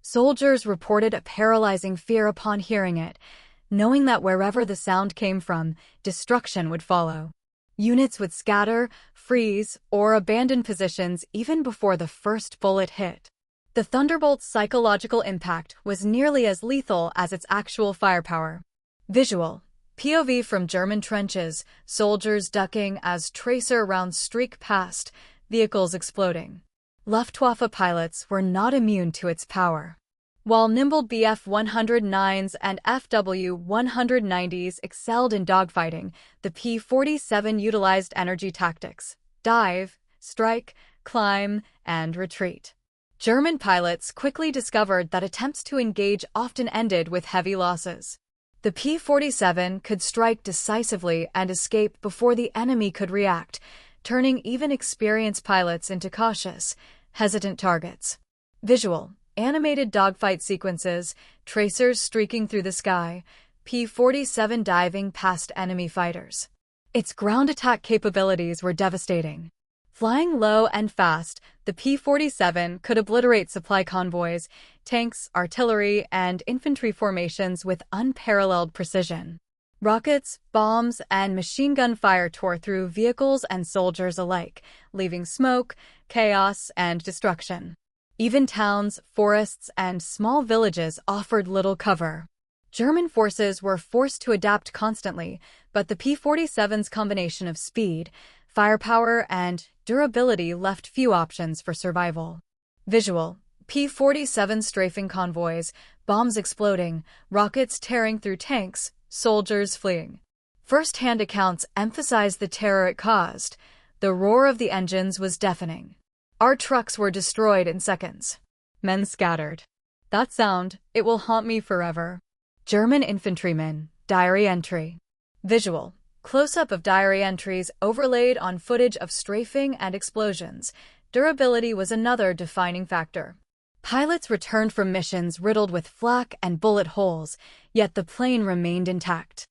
Soldiers reported a paralyzing fear upon hearing it, knowing that wherever the sound came from, destruction would follow. Units would scatter, freeze, or abandon positions even before the first bullet hit. The Thunderbolt's psychological impact was nearly as lethal as its actual firepower. Visual: POV from German trenches, soldiers ducking as tracer rounds streak past, vehicles exploding. Luftwaffe pilots were not immune to its power. While nimble Bf-109s and FW-190s excelled in dogfighting, the P-47 utilized energy tactics: dive, strike, climb, and retreat. German pilots quickly discovered that attempts to engage often ended with heavy losses. The P-47 could strike decisively and escape before the enemy could react, turning even experienced pilots into cautious, hesitant targets. Visual: animated dogfight sequences, tracers streaking through the sky, P-47 diving past enemy fighters. Its ground attack capabilities were devastating. Flying low and fast, the P-47 could obliterate supply convoys, tanks, artillery, and infantry formations with unparalleled precision. Rockets, bombs, and machine gun fire tore through vehicles and soldiers alike, leaving smoke, chaos, and destruction. Even towns, forests, and small villages offered little cover. German forces were forced to adapt constantly, but the P-47's combination of speed, firepower, and durability left few options for survival. Visual: P-47 strafing convoys, bombs exploding, rockets tearing through tanks, soldiers fleeing. First-hand accounts emphasized the terror it caused. The roar of the engines was deafening. Our trucks were destroyed in seconds. Men scattered. That sound, it will haunt me forever. German infantrymen, diary entry. Visual: close-up of diary entries overlaid on footage of strafing and explosions. Durability was another defining factor. Pilots returned from missions riddled with flak and bullet holes, yet the plane remained intact.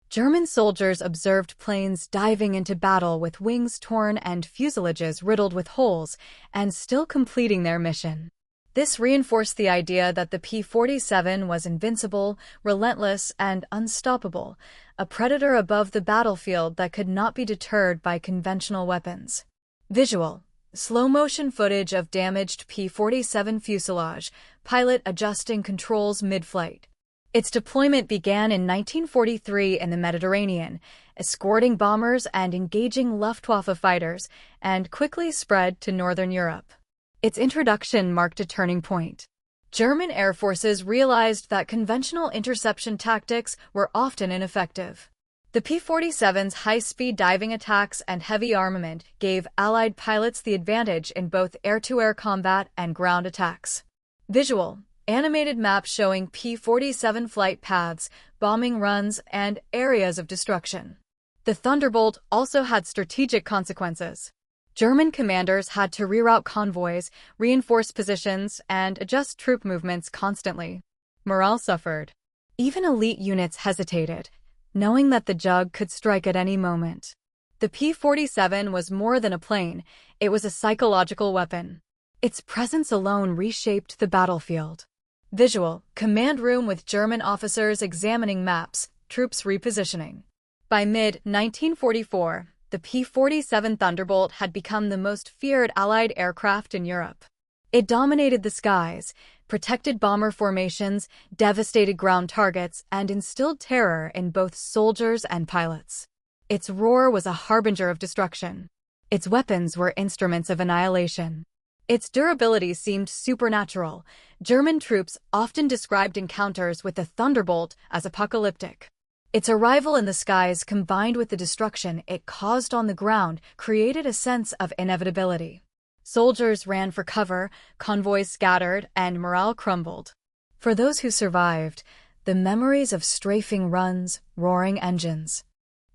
German soldiers observed planes diving into battle with wings torn and fuselages riddled with holes, and still completing their mission. This reinforced the idea that the P-47 was invincible, relentless, and unstoppable, a predator above the battlefield that could not be deterred by conventional weapons. Visual: slow-motion footage of damaged P-47 fuselage, pilot adjusting controls mid-flight. Its deployment began in 1943 in the Mediterranean, escorting bombers and engaging Luftwaffe fighters, and quickly spread to Northern Europe. Its introduction marked a turning point. German air forces realized that conventional interception tactics were often ineffective. The P-47's high-speed diving attacks and heavy armament gave Allied pilots the advantage in both air-to-air combat and ground attacks. Visual: animated maps showing P-47 flight paths, bombing runs, and areas of destruction. The Thunderbolt also had strategic consequences. German commanders had to reroute convoys, reinforce positions, and adjust troop movements constantly. Morale suffered. Even elite units hesitated, knowing that the Jug could strike at any moment. The P-47 was more than a plane, it was a psychological weapon. Its presence alone reshaped the battlefield. Visual: command room with German officers examining maps, troops repositioning. By mid-1944, the P-47 Thunderbolt had become the most feared Allied aircraft in Europe. It dominated the skies, protected bomber formations, devastated ground targets, and instilled terror in both soldiers and pilots. Its roar was a harbinger of destruction. Its weapons were instruments of annihilation. Its durability seemed supernatural. German troops often described encounters with the Thunderbolt as apocalyptic. Its arrival in the skies combined with the destruction it caused on the ground created a sense of inevitability. Soldiers ran for cover, convoys scattered, and morale crumbled. For those who survived, the memories of strafing runs, roaring engines.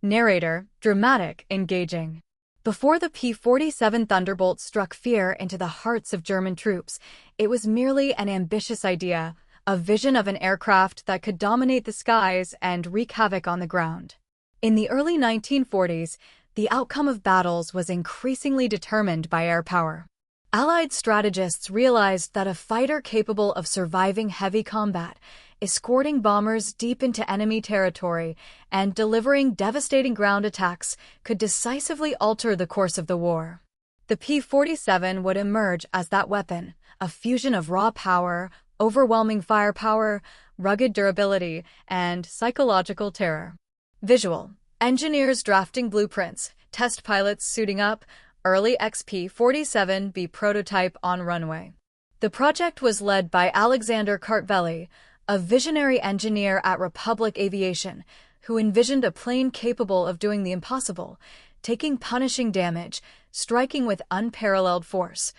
Narrator: dramatic, engaging. Before the P-47 Thunderbolt struck fear into the hearts of German troops, it was merely an ambitious idea, a vision of an aircraft that could dominate the skies and wreak havoc on the ground. In the early 1940s, the outcome of battles was increasingly determined by air power. Allied strategists realized that a fighter capable of surviving heavy combat, escorting bombers deep into enemy territory, and delivering devastating ground attacks could decisively alter the course of the war. The P-47 would emerge as that weapon, a fusion of raw power, overwhelming firepower, rugged durability, and psychological terror. Visual: engineers drafting blueprints, test pilots suiting up, early XP-47B prototype on runway. The project was led by Alexander Kartveli, a visionary engineer at Republic Aviation, who envisioned a plane capable of doing the impossible, taking punishing damage, striking with unparalleled force,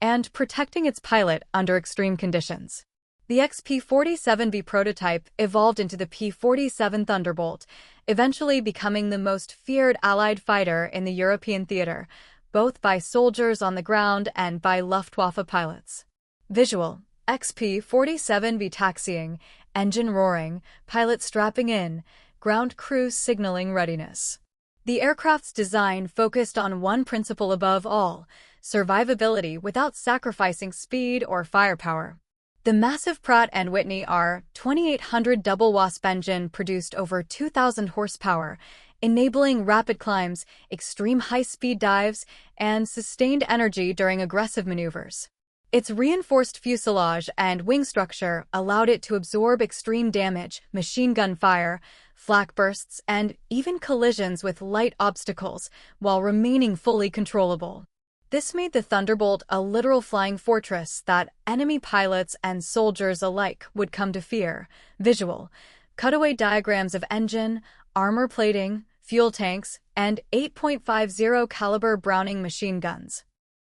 and protecting its pilot under extreme conditions. The XP-47B prototype evolved into the P-47 Thunderbolt, eventually becoming the most feared Allied fighter in the European theater, both by soldiers on the ground and by Luftwaffe pilots. Visual: XP-47B taxiing, engine roaring, pilot strapping in, ground crew signaling readiness. The aircraft's design focused on one principle above all: survivability without sacrificing speed or firepower. The massive Pratt & Whitney R2800 double wasp engine produced over 2,000 horsepower, enabling rapid climbs, extreme high-speed dives, and sustained energy during aggressive maneuvers. Its reinforced fuselage and wing structure allowed it to absorb extreme damage, machine gun fire, flak bursts, and even collisions with light obstacles, while remaining fully controllable. This made the Thunderbolt a literal flying fortress that enemy pilots and soldiers alike would come to fear. Visual: cutaway diagrams of engine, armor plating, fuel tanks, and 8.50 caliber Browning machine guns.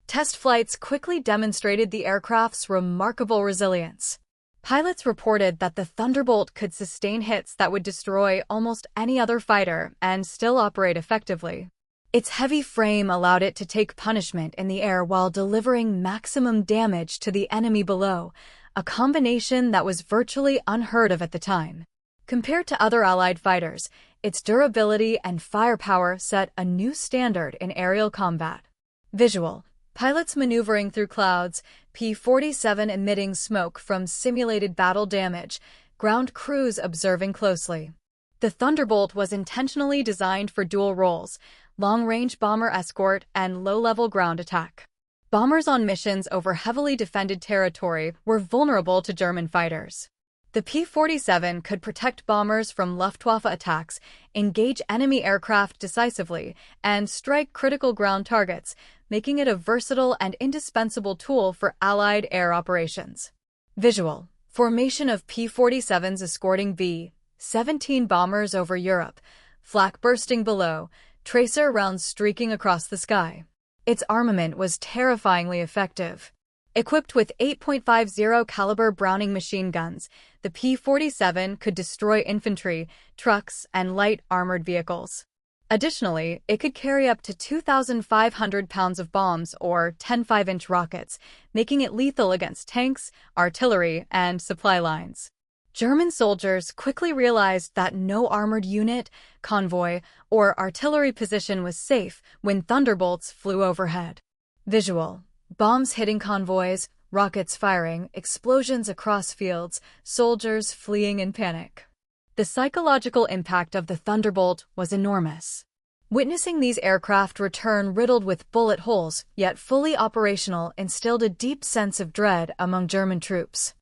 Test flights quickly demonstrated the aircraft's remarkable resilience. Pilots reported that the Thunderbolt could sustain hits that would destroy almost any other fighter and still operate effectively. Its heavy frame allowed it to take punishment in the air while delivering maximum damage to the enemy below, a combination that was virtually unheard of at the time. Compared to other Allied fighters, its durability and firepower set a new standard in aerial combat. Visual: pilots maneuvering through clouds, P-47 emitting smoke from simulated battle damage, ground crews observing closely. The Thunderbolt was intentionally designed for dual roles: long-range bomber escort and low-level ground attack. Bombers on missions over heavily defended territory were vulnerable to German fighters. The P-47 could protect bombers from Luftwaffe attacks, engage enemy aircraft decisively, and strike critical ground targets, making it a versatile and indispensable tool for Allied air operations. Visual: formation of P-47s escorting B-17 bombers over Europe, flak bursting below, tracer rounds streaking across the sky. Its armament was terrifyingly effective. Equipped with 8.50 caliber Browning machine guns, the P-47 could destroy infantry, trucks, and light armored vehicles. Additionally, it could carry up to 2,500 pounds of bombs or 10 5-inch rockets, making it lethal against tanks, artillery, and supply lines. German soldiers quickly realized that no armored unit, convoy, or artillery position was safe when Thunderbolts flew overhead. Visual: bombs hitting convoys, rockets firing, explosions across fields, soldiers fleeing in panic. The psychological impact of the Thunderbolt was enormous. Witnessing these aircraft return riddled with bullet holes, yet fully operational, instilled a deep sense of dread among German troops.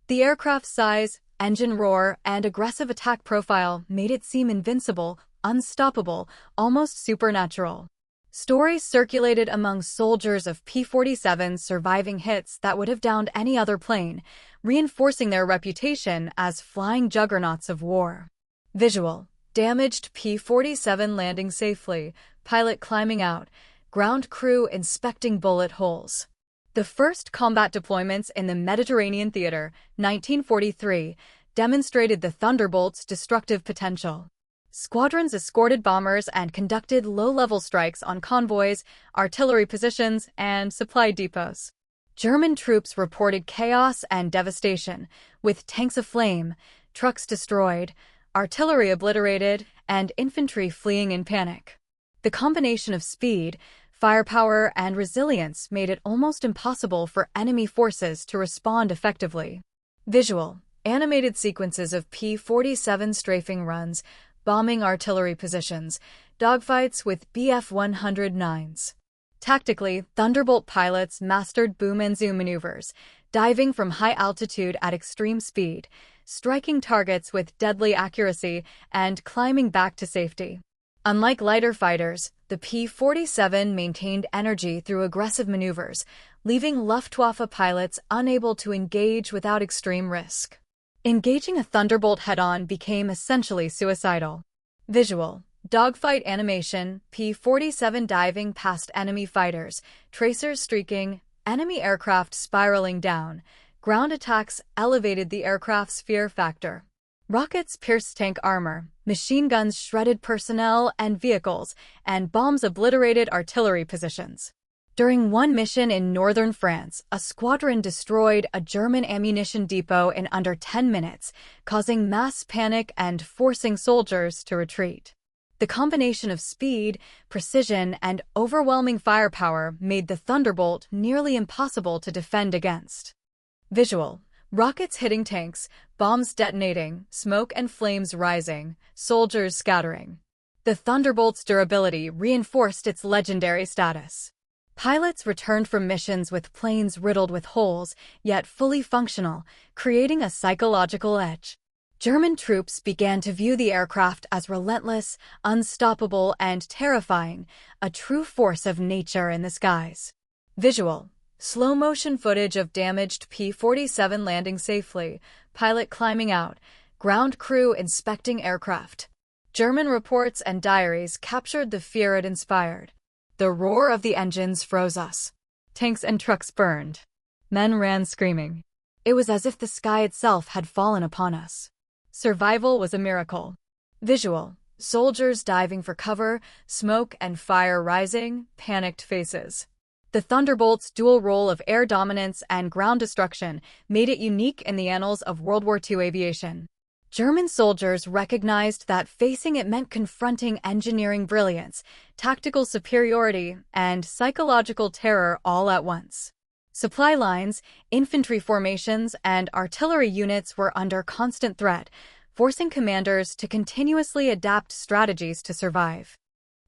The aircraft's size, engine roar, and aggressive attack profile made it seem invincible, unstoppable, almost supernatural. Stories circulated among soldiers of P-47's surviving hits that would have downed any other plane, reinforcing their reputation as flying juggernauts of war. Visual: damaged P-47 landing safely, pilot climbing out, ground crew inspecting bullet holes. The first combat deployments in the Mediterranean theater, 1943, demonstrated the Thunderbolt's destructive potential. Squadrons escorted bombers and conducted low-level strikes on convoys, artillery positions, and supply depots. German troops reported chaos and devastation, with tanks aflame, trucks destroyed, artillery obliterated, and infantry fleeing in panic. The combination of speed, Firepower and resilience made it almost impossible for enemy forces to respond effectively. Visual: animated sequences of P-47 strafing runs, bombing artillery positions, dogfights with Bf-109s. Tactically, Thunderbolt pilots mastered boom and zoom maneuvers, diving from high altitude at extreme speed, striking targets with deadly accuracy, and climbing back to safety. Unlike lighter fighters, the P-47 maintained energy through aggressive maneuvers, leaving Luftwaffe pilots unable to engage without extreme risk. Engaging a Thunderbolt head-on became essentially suicidal. Visual: dogfight animation, P-47 diving past enemy fighters, tracers streaking, enemy aircraft spiraling down. Ground attacks elevated the aircraft's fear factor. Rockets pierced tank armor, machine guns shredded personnel and vehicles, and bombs obliterated artillery positions. During one mission in northern France, a squadron destroyed a German ammunition depot in under 10 minutes, causing mass panic and forcing soldiers to retreat. The combination of speed, precision, and overwhelming firepower made the Thunderbolt nearly impossible to defend against. Visual: rockets hitting tanks, bombs detonating, smoke and flames rising, soldiers scattering. The Thunderbolt's durability reinforced its legendary status. Pilots returned from missions with planes riddled with holes, yet fully functional, creating a psychological edge. German troops began to view the aircraft as relentless, unstoppable, and terrifying, a true force of nature in the skies. Visual: slow-motion footage of damaged P-47 landing safely, pilot climbing out, ground crew inspecting aircraft. German reports and diaries captured the fear it inspired. The roar of the engines froze us. Tanks and trucks burned. Men ran screaming. It was as if the sky itself had fallen upon us. Survival was a miracle. Visual: soldiers diving for cover, smoke and fire rising, panicked faces. The Thunderbolt's dual role of air dominance and ground destruction made it unique in the annals of World War II aviation. German soldiers recognized that facing it meant confronting engineering brilliance, tactical superiority, and psychological terror all at once. Supply lines, infantry formations, and artillery units were under constant threat, forcing commanders to continuously adapt strategies to survive.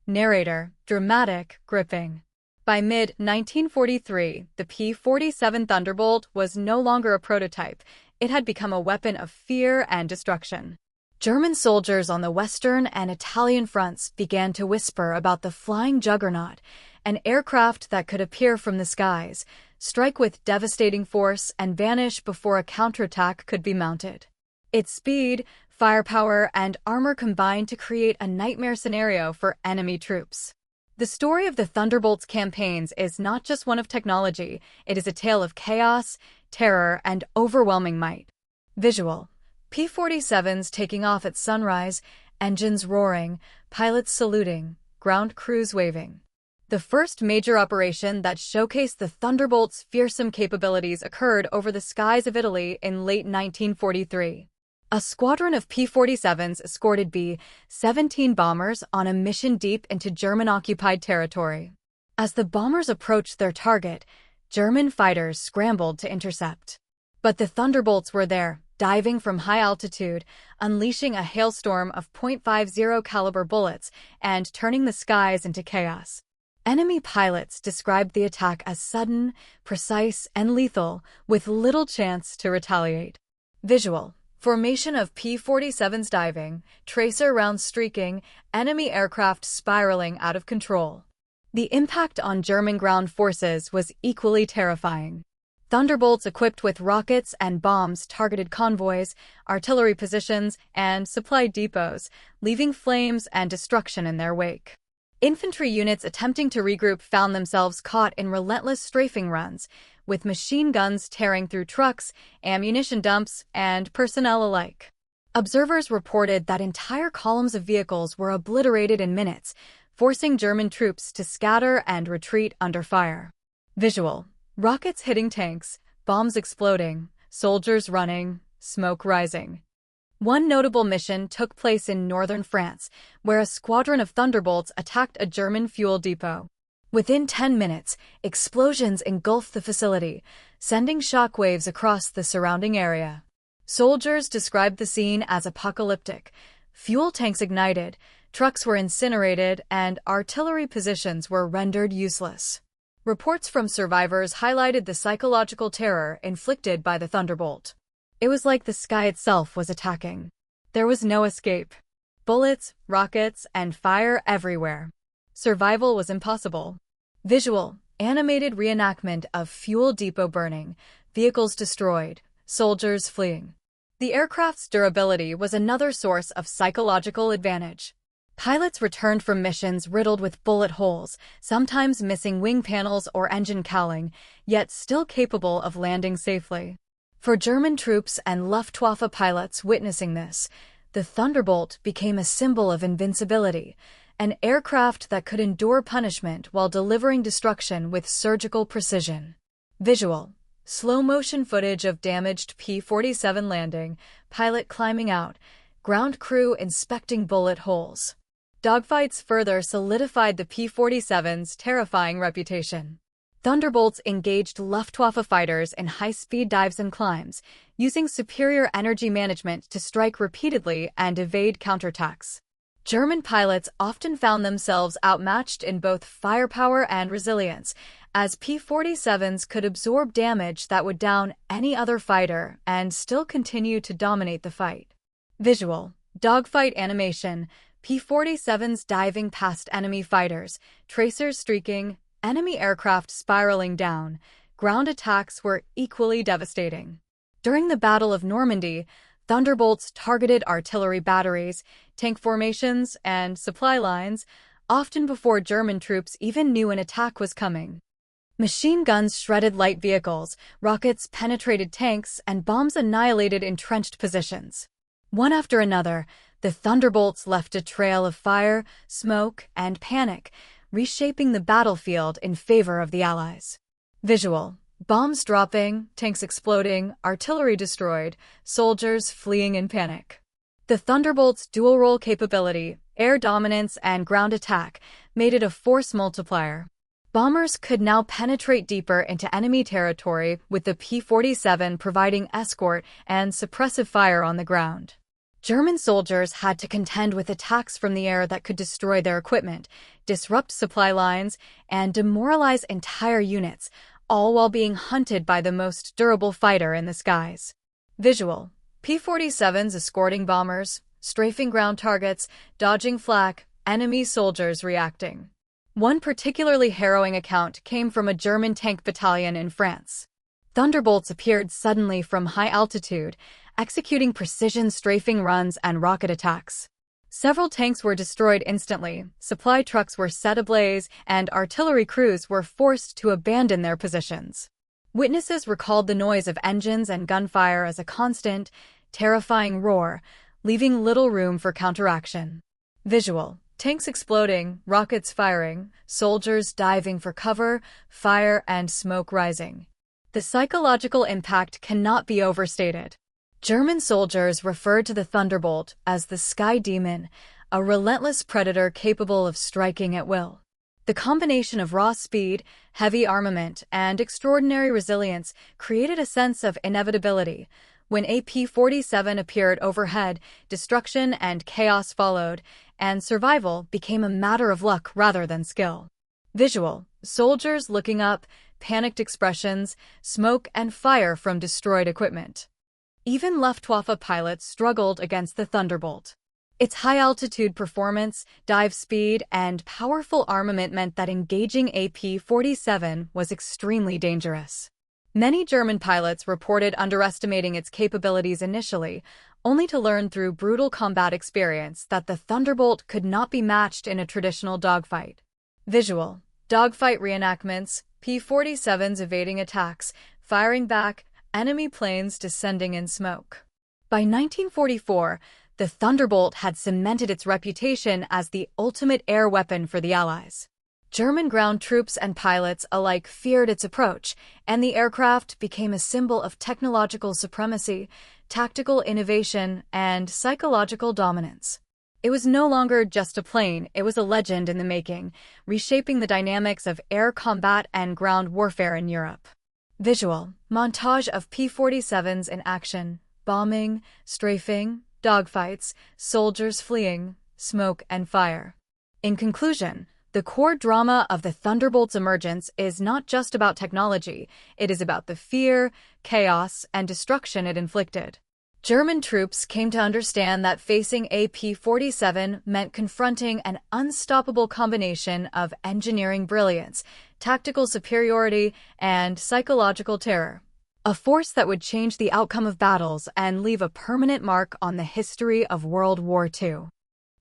Narrator: dramatic, gripping. By mid-1943, the P-47 Thunderbolt was no longer a prototype. It had become a weapon of fear and destruction. German soldiers on the Western and Italian fronts began to whisper about the flying juggernaut, an aircraft that could appear from the skies, strike with devastating force, and vanish before a counterattack could be mounted. Its speed, firepower, and armor combined to create a nightmare scenario for enemy troops. The story of the Thunderbolt's campaigns is not just one of technology, it is a tale of chaos, terror, and overwhelming might. Visual: P-47s taking off at sunrise, engines roaring, pilots saluting, ground crews waving. The first major operation that showcased the Thunderbolt's fearsome capabilities occurred over the skies of Italy in late 1943. A squadron of P-47s escorted B-17 bombers on a mission deep into German-occupied territory. As the bombers approached their target, German fighters scrambled to intercept. But the Thunderbolts were there, diving from high altitude, unleashing a hailstorm of .50 caliber bullets and turning the skies into chaos. Enemy pilots described the attack as sudden, precise, and lethal, with little chance to retaliate. Visual: formation of P-47s diving, tracer rounds streaking, enemy aircraft spiraling out of control. The impact on German ground forces was equally terrifying. Thunderbolts equipped with rockets and bombs targeted convoys, artillery positions, and supply depots, leaving flames and destruction in their wake. Infantry units attempting to regroup found themselves caught in relentless strafing runs, with machine guns tearing through trucks, ammunition dumps, and personnel alike. Observers reported that entire columns of vehicles were obliterated in minutes, forcing German troops to scatter and retreat under fire. Visual: rockets hitting tanks, bombs exploding, soldiers running, smoke rising. One notable mission took place in northern France, where a squadron of Thunderbolts attacked a German fuel depot. Within 10 minutes, explosions engulfed the facility, sending shockwaves across the surrounding area. Soldiers described the scene as apocalyptic. Fuel tanks ignited, trucks were incinerated, and artillery positions were rendered useless. Reports from survivors highlighted the psychological terror inflicted by the Thunderbolt. It was like the sky itself was attacking. There was no escape. Bullets, rockets, and fire everywhere. Survival was impossible. Visual, animated reenactment of fuel depot burning, vehicles destroyed, soldiers fleeing. The aircraft's durability was another source of psychological advantage. Pilots returned from missions riddled with bullet holes, sometimes missing wing panels or engine cowling, yet still capable of landing safely. For German troops and Luftwaffe pilots witnessing this, the Thunderbolt became a symbol of invincibility, an aircraft that could endure punishment while delivering destruction with surgical precision. Visual. Slow-motion footage of damaged P-47 landing, pilot climbing out, ground crew inspecting bullet holes. Dogfights further solidified the P-47's terrifying reputation. Thunderbolts engaged Luftwaffe fighters in high-speed dives and climbs, using superior energy management to strike repeatedly and evade counterattacks. German pilots often found themselves outmatched in both firepower and resilience, as P-47s could absorb damage that would down any other fighter and still continue to dominate the fight. Visual. Dogfight animation. P-47s diving past enemy fighters, tracers streaking, enemy aircraft spiraling down. Ground attacks were equally devastating. During the Battle of Normandy, Thunderbolts targeted artillery batteries, tank formations, and supply lines, often before German troops even knew an attack was coming. Machine guns shredded light vehicles, rockets penetrated tanks, and bombs annihilated entrenched positions. One after another, the Thunderbolts left a trail of fire, smoke, and panic, reshaping the battlefield in favor of the Allies. Visual. Bombs dropping, tanks exploding, artillery destroyed, soldiers fleeing in panic. The Thunderbolt's dual-role capability, air dominance and ground attack, made it a force multiplier. Bombers could now penetrate deeper into enemy territory, with the P-47 providing escort and suppressive fire on the ground. German soldiers had to contend with attacks from the air that could destroy their equipment, disrupt supply lines, and demoralize entire units, all while being hunted by the most durable fighter in the skies. Visual. P-47s escorting bombers, strafing ground targets, dodging flak, enemy soldiers reacting. One particularly harrowing account came from a German tank battalion in France. Thunderbolts appeared suddenly from high altitude, executing precision strafing runs and rocket attacks. Several tanks were destroyed instantly, supply trucks were set ablaze, and artillery crews were forced to abandon their positions. Witnesses recalled the noise of engines and gunfire as a constant, terrifying roar, leaving little room for counteraction. Visual. Tanks exploding, rockets firing, soldiers diving for cover, fire and smoke rising. The psychological impact cannot be overstated. German soldiers referred to the Thunderbolt as the Sky Demon, a relentless predator capable of striking at will. The combination of raw speed, heavy armament, and extraordinary resilience created a sense of inevitability. When a P-47 appeared overhead, destruction and chaos followed, and survival became a matter of luck rather than skill. Visual. Soldiers looking up, panicked expressions, smoke and fire from destroyed equipment. Even Luftwaffe pilots struggled against the Thunderbolt. Its high-altitude performance, dive speed, and powerful armament meant that engaging a P-47 was extremely dangerous. Many German pilots reported underestimating its capabilities initially, only to learn through brutal combat experience that the Thunderbolt could not be matched in a traditional dogfight. Visual. Dogfight reenactments, P-47s evading attacks, firing back, enemy planes descending in smoke. By 1944, the Thunderbolt had cemented its reputation as the ultimate air weapon for the Allies. German ground troops and pilots alike feared its approach, and the aircraft became a symbol of technological supremacy, tactical innovation, and psychological dominance. It was no longer just a plane, it was a legend in the making, reshaping the dynamics of air combat and ground warfare in Europe. Visual montage of P-47s in action, bombing, strafing, dogfights, soldiers fleeing, smoke and fire. In conclusion, the core drama of the Thunderbolt's emergence is not just about technology, it is about the fear, chaos, and destruction it inflicted. German troops came to understand that facing a P-47 meant confronting an unstoppable combination of engineering brilliance, tactical superiority, and psychological terror. A force that would change the outcome of battles and leave a permanent mark on the history of World War II.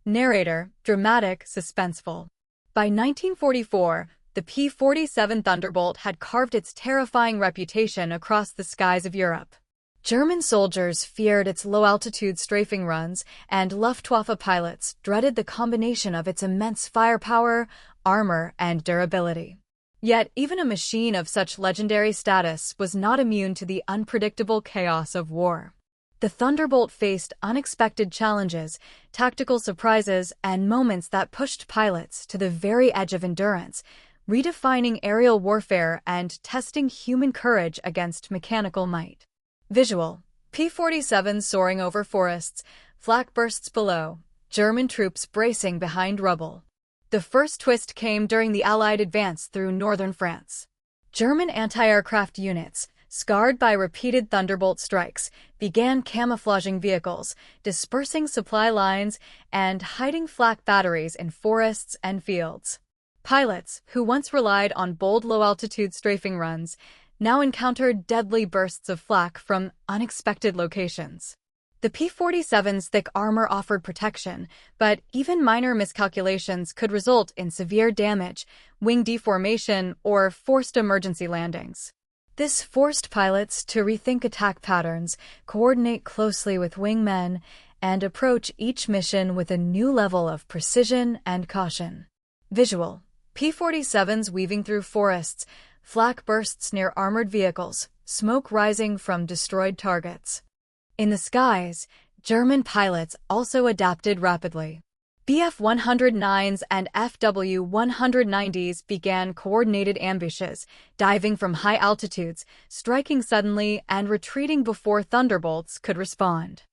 Narrator, dramatic, suspenseful. By 1944, the P-47 Thunderbolt had carved its terrifying reputation across the skies of Europe. German soldiers feared its low-altitude strafing runs, and Luftwaffe pilots dreaded the combination of its immense firepower, armor, and durability. Yet, even a machine of such legendary status was not immune to the unpredictable chaos of war. The Thunderbolt faced unexpected challenges, tactical surprises, and moments that pushed pilots to the very edge of endurance, redefining aerial warfare and testing human courage against mechanical might. Visual: P-47 soaring over forests, flak bursts below, German troops bracing behind rubble. The first twist came during the Allied advance through northern France. German anti-aircraft units, scarred by repeated Thunderbolt strikes, began camouflaging vehicles, dispersing supply lines, and hiding flak batteries in forests and fields. Pilots, who once relied on bold low-altitude strafing runs, now encountered deadly bursts of flak from unexpected locations. The P-47's thick armor offered protection, but even minor miscalculations could result in severe damage, wing deformation, or forced emergency landings. This forced pilots to rethink attack patterns, coordinate closely with wingmen, and approach each mission with a new level of precision and caution. Visual: P-47s weaving through forests, flak bursts near armored vehicles, smoke rising from destroyed targets. In the skies, German pilots also adapted rapidly. Bf-109s and FW-190s began coordinated ambushes, diving from high altitudes, striking suddenly, and retreating before Thunderbolts could respond.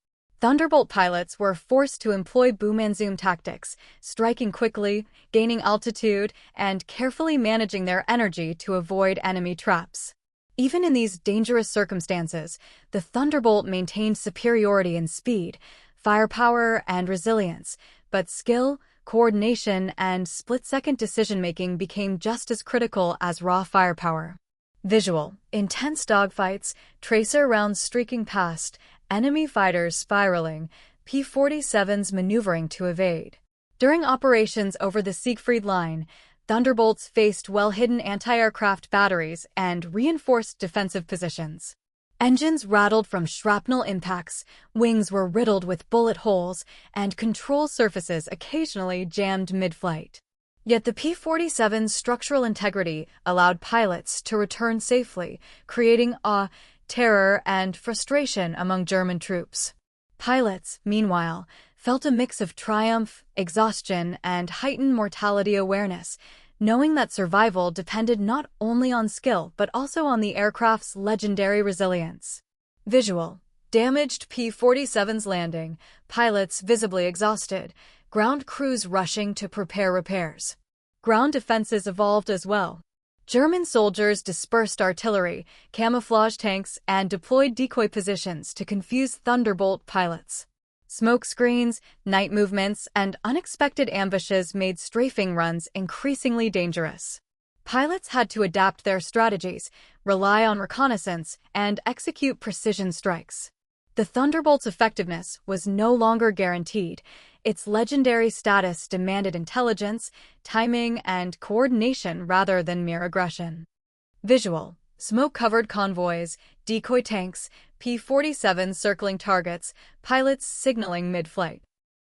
Thunderbolt pilots were forced to employ boom and zoom tactics, striking quickly, gaining altitude, and carefully managing their energy to avoid enemy traps. Even in these dangerous circumstances, the Thunderbolt maintained superiority in speed, firepower, and resilience, but skill, coordination, and split-second decision-making became just as critical as raw firepower. Visual: intense dogfights, tracer rounds streaking past, enemy fighters spiraling, P-47s maneuvering to evade. During operations over the Siegfried Line, Thunderbolts faced well-hidden anti-aircraft batteries and reinforced defensive positions. Engines rattled from shrapnel impacts, wings were riddled with bullet holes, and control surfaces occasionally jammed mid-flight. Yet the P-47's structural integrity allowed pilots to return safely, creating awe, terror, and frustration among German troops. Pilots, meanwhile, felt a mix of triumph, exhaustion, and heightened mortality awareness, knowing that survival depended not only on skill but also on the aircraft's legendary resilience. Visual: damaged P-47's landing, pilots visibly exhausted, ground crews rushing to prepare repairs. Ground defenses evolved as well. German soldiers dispersed artillery, camouflaged tanks, and deployed decoy positions to confuse Thunderbolt pilots. Smoke screens, night movements, and unexpected ambushes made strafing runs increasingly dangerous. Pilots had to adapt their strategies, rely on reconnaissance, and execute precision strikes. The Thunderbolt's effectiveness was no longer guaranteed. Its legendary status demanded intelligence, timing, and coordination rather than mere aggression. Visual: smoke-covered convoys, decoy tanks, P-47 circling targets, pilots signaling mid-flight.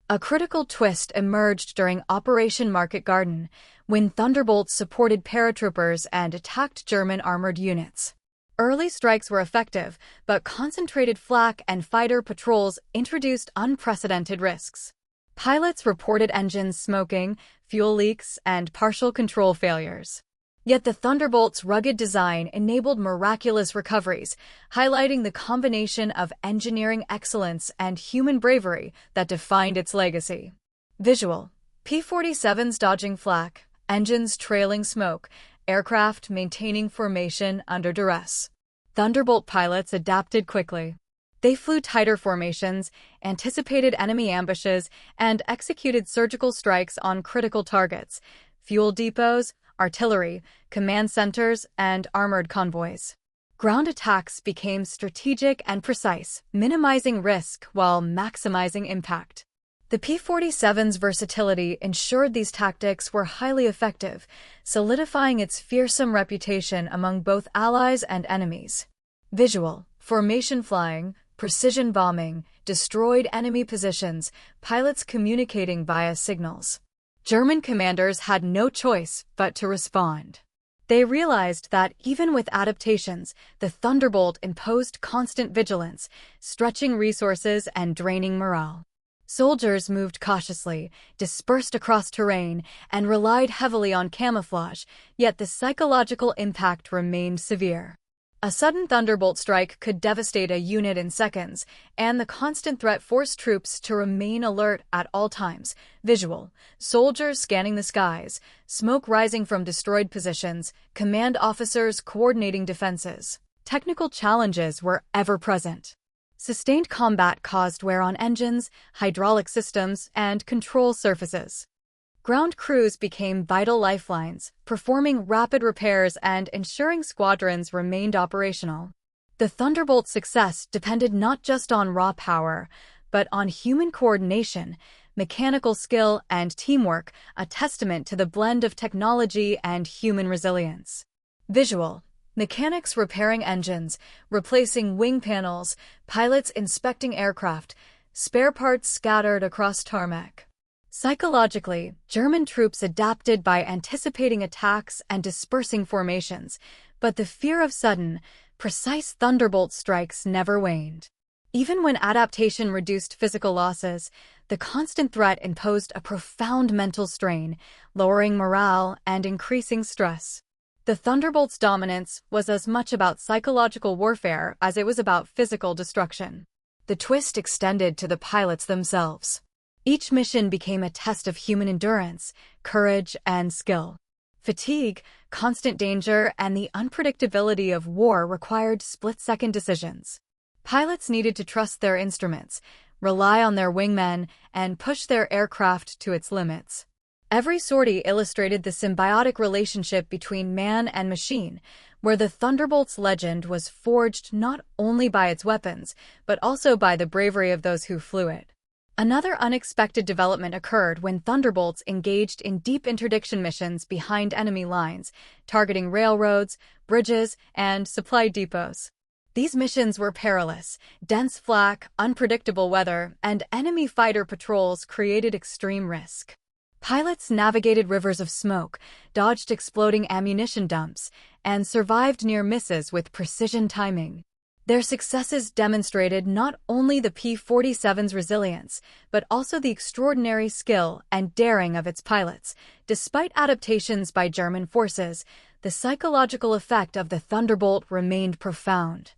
A critical twist emerged during Operation Market Garden, when Thunderbolts supported paratroopers and attacked German armored units. Early strikes were effective, but concentrated flak and fighter patrols introduced unprecedented risks. Pilots reported engines smoking, fuel leaks, and partial control failures. Yet the Thunderbolt's rugged design enabled miraculous recoveries, highlighting the combination of engineering excellence and human bravery that defined its legacy. Visual: P-47s dodging flak, engines trailing smoke, aircraft maintaining formation under duress. Thunderbolt pilots adapted quickly. They flew tighter formations, anticipated enemy ambushes, and executed surgical strikes on critical targets: fuel depots, artillery, command centers, and armored convoys. Ground attacks became strategic and precise, minimizing risk while maximizing impact. The P-47's versatility ensured these tactics were highly effective, solidifying its fearsome reputation among both allies and enemies. Visual: formation flying, precision bombing, destroyed enemy positions, pilots communicating via signals. German commanders had no choice but to respond. They realized that even with adaptations, the Thunderbolt imposed constant vigilance, stretching resources and draining morale. Soldiers moved cautiously, dispersed across terrain, and relied heavily on camouflage, yet the psychological impact remained severe. A sudden Thunderbolt strike could devastate a unit in seconds, and the constant threat forced troops to remain alert at all times. Visual: soldiers scanning the skies, smoke rising from destroyed positions, command officers coordinating defenses. Technical challenges were ever present. Sustained combat caused wear on engines, hydraulic systems, and control surfaces. Ground crews became vital lifelines, performing rapid repairs and ensuring squadrons remained operational. The Thunderbolt's success depended not just on raw power, but on human coordination, mechanical skill, and teamwork, a testament to the blend of technology and human resilience. Visual: mechanics repairing engines, replacing wing panels, pilots inspecting aircraft, spare parts scattered across tarmac. Psychologically, German troops adapted by anticipating attacks and dispersing formations, but the fear of sudden, precise Thunderbolt strikes never waned. Even when adaptation reduced physical losses, the constant threat imposed a profound mental strain, lowering morale and increasing stress. The Thunderbolt's dominance was as much about psychological warfare as it was about physical destruction. The twist extended to the pilots themselves. Each mission became a test of human endurance, courage, and skill. Fatigue, constant danger, and the unpredictability of war required split-second decisions. Pilots needed to trust their instruments, rely on their wingmen, and push their aircraft to its limits. Every sortie illustrated the symbiotic relationship between man and machine, where the Thunderbolt's legend was forged not only by its weapons, but also by the bravery of those who flew it. Another unexpected development occurred when Thunderbolts engaged in deep interdiction missions behind enemy lines, targeting railroads, bridges, and supply depots. These missions were perilous. Dense flak, unpredictable weather, and enemy fighter patrols created extreme risk. Pilots navigated rivers of smoke, dodged exploding ammunition dumps, and survived near misses with precision timing. Their successes demonstrated not only the P-47's resilience, but also the extraordinary skill and daring of its pilots. Despite adaptations by German forces, the psychological effect of the Thunderbolt remained profound.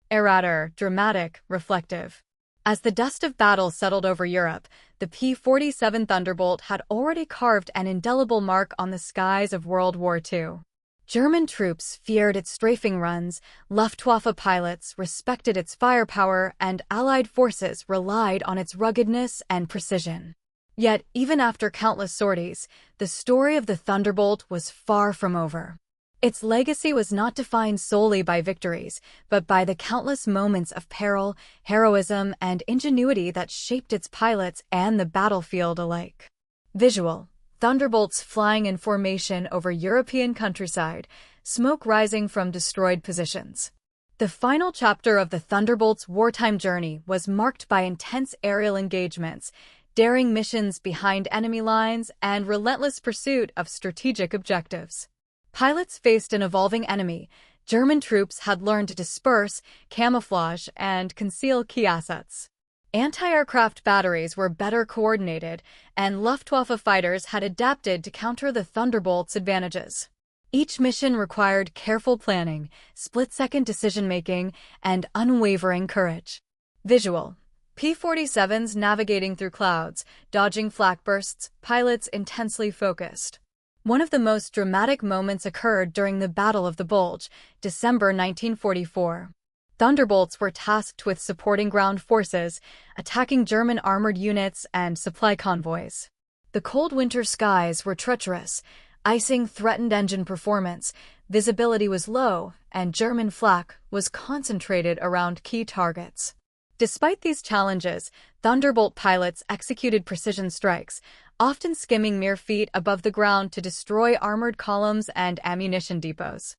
Errata: dramatic, reflective. As the dust of battle settled over Europe, the P-47 Thunderbolt had already carved an indelible mark on the skies of World War II. German troops feared its strafing runs, Luftwaffe pilots respected its firepower, and Allied forces relied on its ruggedness and precision. Yet, even after countless sorties, the story of the Thunderbolt was far from over. Its legacy was not defined solely by victories, but by the countless moments of peril, heroism, and ingenuity that shaped its pilots and the battlefield alike. Visual: Thunderbolts flying in formation over European countryside, smoke rising from destroyed positions. The final chapter of the Thunderbolt's wartime journey was marked by intense aerial engagements, daring missions behind enemy lines, and relentless pursuit of strategic objectives. Pilots faced an evolving enemy. German troops had learned to disperse, camouflage, and conceal key assets. Anti-aircraft batteries were better coordinated, and Luftwaffe fighters had adapted to counter the Thunderbolt's advantages. Each mission required careful planning, split-second decision-making, and unwavering courage. Visual: P-47s navigating through clouds, dodging flak bursts, pilots intensely focused. One of the most dramatic moments occurred during the Battle of the Bulge, December 1944. Thunderbolts were tasked with supporting ground forces, attacking German armored units and supply convoys. The cold winter skies were treacherous, icing threatened engine performance, visibility was low, and German flak was concentrated around key targets. Despite these challenges, Thunderbolt pilots executed precision strikes, often skimming mere feet above the ground to destroy armored columns and ammunition depots.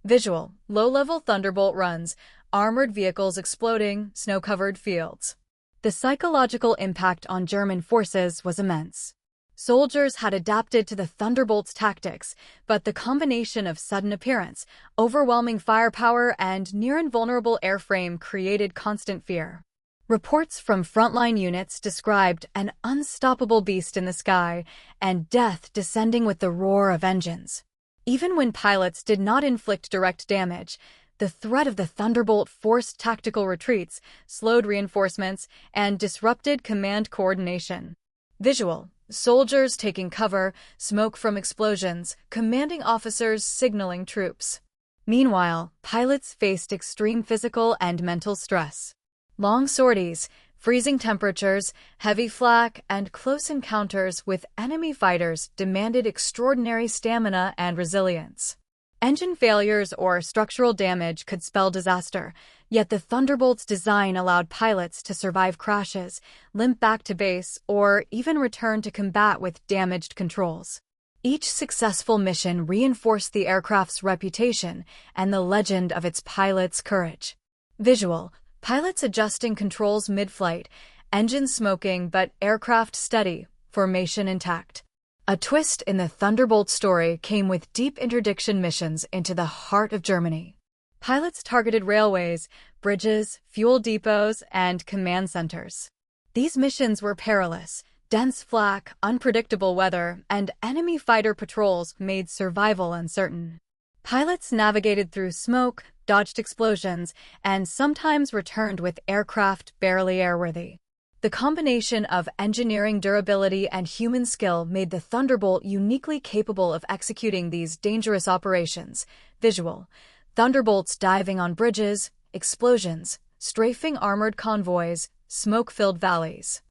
Visual: low-level Thunderbolt runs, armored vehicles exploding, snow-covered fields. The psychological impact on German forces was immense. Soldiers had adapted to the Thunderbolt's tactics, but the combination of sudden appearance, overwhelming firepower, and near-invulnerable airframe created constant fear. Reports from frontline units described an unstoppable beast in the sky and death descending with the roar of engines. Even when pilots did not inflict direct damage, the threat of the Thunderbolt forced tactical retreats, slowed reinforcements, and disrupted command coordination. Visual: soldiers taking cover, smoke from explosions, commanding officers signaling troops. Meanwhile, pilots faced extreme physical and mental stress. Long sorties, freezing temperatures, heavy flak, and close encounters with enemy fighters demanded extraordinary stamina and resilience. Engine failures or structural damage could spell disaster, yet the Thunderbolt's design allowed pilots to survive crashes, limp back to base, or even return to combat with damaged controls. Each successful mission reinforced the aircraft's reputation and the legend of its pilots' courage. Visual: pilots adjusting controls mid-flight, engines smoking but aircraft steady, formation intact. A twist in the Thunderbolt story came with deep interdiction missions into the heart of Germany. Pilots targeted railways, bridges, fuel depots, and command centers. These missions were perilous. Dense flak, unpredictable weather, and enemy fighter patrols made survival uncertain. Pilots navigated through smoke, dodged explosions, and sometimes returned with aircraft barely airworthy. The combination of engineering durability and human skill made the Thunderbolt uniquely capable of executing these dangerous operations. Visual: Thunderbolts diving on bridges, explosions, strafing armored convoys, smoke-filled valleys.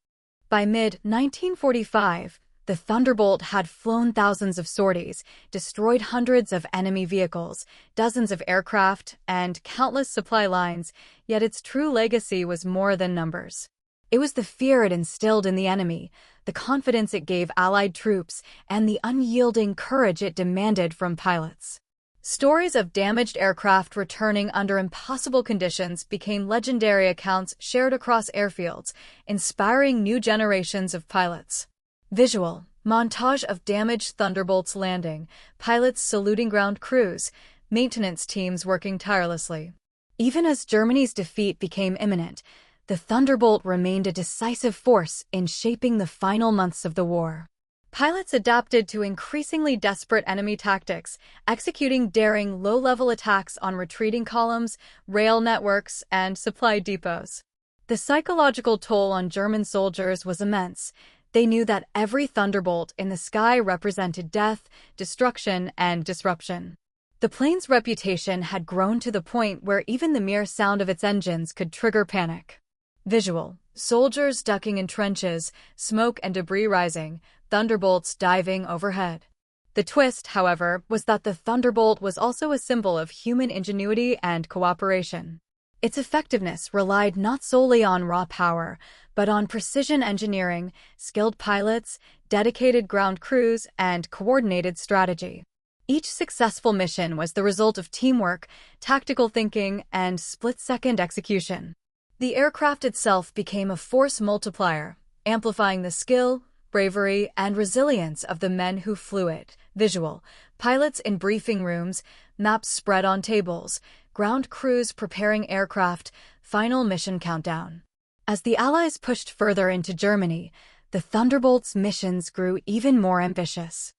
By mid-1945, the Thunderbolt had flown thousands of sorties, destroyed hundreds of enemy vehicles, dozens of aircraft, and countless supply lines, yet its true legacy was more than numbers. It was the fear it instilled in the enemy, the confidence it gave Allied troops, and the unyielding courage it demanded from pilots. Stories of damaged aircraft returning under impossible conditions became legendary accounts shared across airfields, inspiring new generations of pilots. Visual: montage of damaged Thunderbolts landing, pilots saluting ground crews, maintenance teams working tirelessly. Even as Germany's defeat became imminent, the Thunderbolt remained a decisive force in shaping the final months of the war. Pilots adapted to increasingly desperate enemy tactics, executing daring low-level attacks on retreating columns, rail networks, and supply depots. The psychological toll on German soldiers was immense. They knew that every Thunderbolt in the sky represented death, destruction, and disruption. The plane's reputation had grown to the point where even the mere sound of its engines could trigger panic. Visual: soldiers ducking in trenches, smoke and debris rising, Thunderbolts diving overhead. The twist, however, was that the Thunderbolt was also a symbol of human ingenuity and cooperation. Its effectiveness relied not solely on raw power, but on precision engineering, skilled pilots, dedicated ground crews, and coordinated strategy. Each successful mission was the result of teamwork, tactical thinking, and split-second execution. The aircraft itself became a force multiplier, amplifying the skill, bravery, and resilience of the men who flew it. Visual: pilots in briefing rooms, maps spread on tables, ground crews preparing aircraft, final mission countdown. As the Allies pushed further into Germany, the Thunderbolt's missions grew even more ambitious.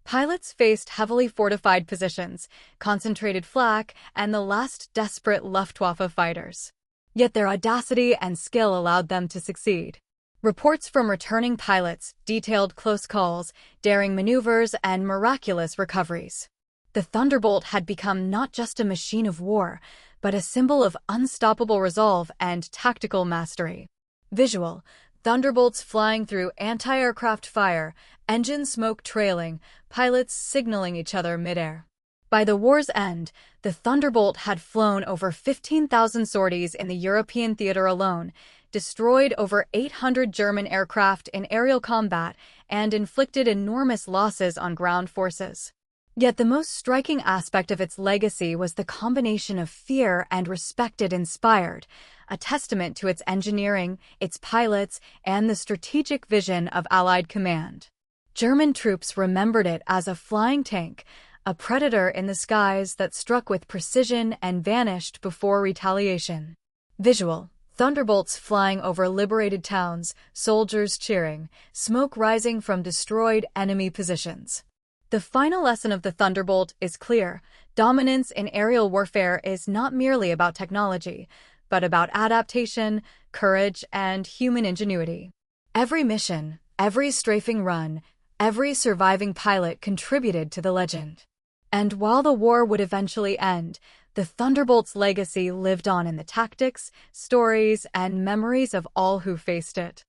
Pilots faced heavily fortified positions, concentrated flak, and the last desperate Luftwaffe fighters. Yet their audacity and skill allowed them to succeed. Reports from returning pilots detailed close calls, daring maneuvers, and miraculous recoveries. The Thunderbolt had become not just a machine of war, but a symbol of unstoppable resolve and tactical mastery. Visual: Thunderbolts flying through anti-aircraft fire, engine smoke trailing, pilots signaling each other midair. By the war's end, the Thunderbolt had flown over 15,000 sorties in the European theater alone, destroyed over 800 German aircraft in aerial combat, and inflicted enormous losses on ground forces. Yet the most striking aspect of its legacy was the combination of fear and respect it inspired, a testament to its engineering, its pilots, and the strategic vision of Allied command. German troops remembered it as a flying tank, a predator in the skies that struck with precision and vanished before retaliation. Visual: Thunderbolts flying over liberated towns, soldiers cheering, smoke rising from destroyed enemy positions. The final lesson of the Thunderbolt is clear: dominance in aerial warfare is not merely about technology, but about adaptation, courage, and human ingenuity. Every mission, every strafing run, every surviving pilot contributed to the legend. And while the war would eventually end, the Thunderbolt's legacy lived on in the tactics, stories, and memories of all who faced it.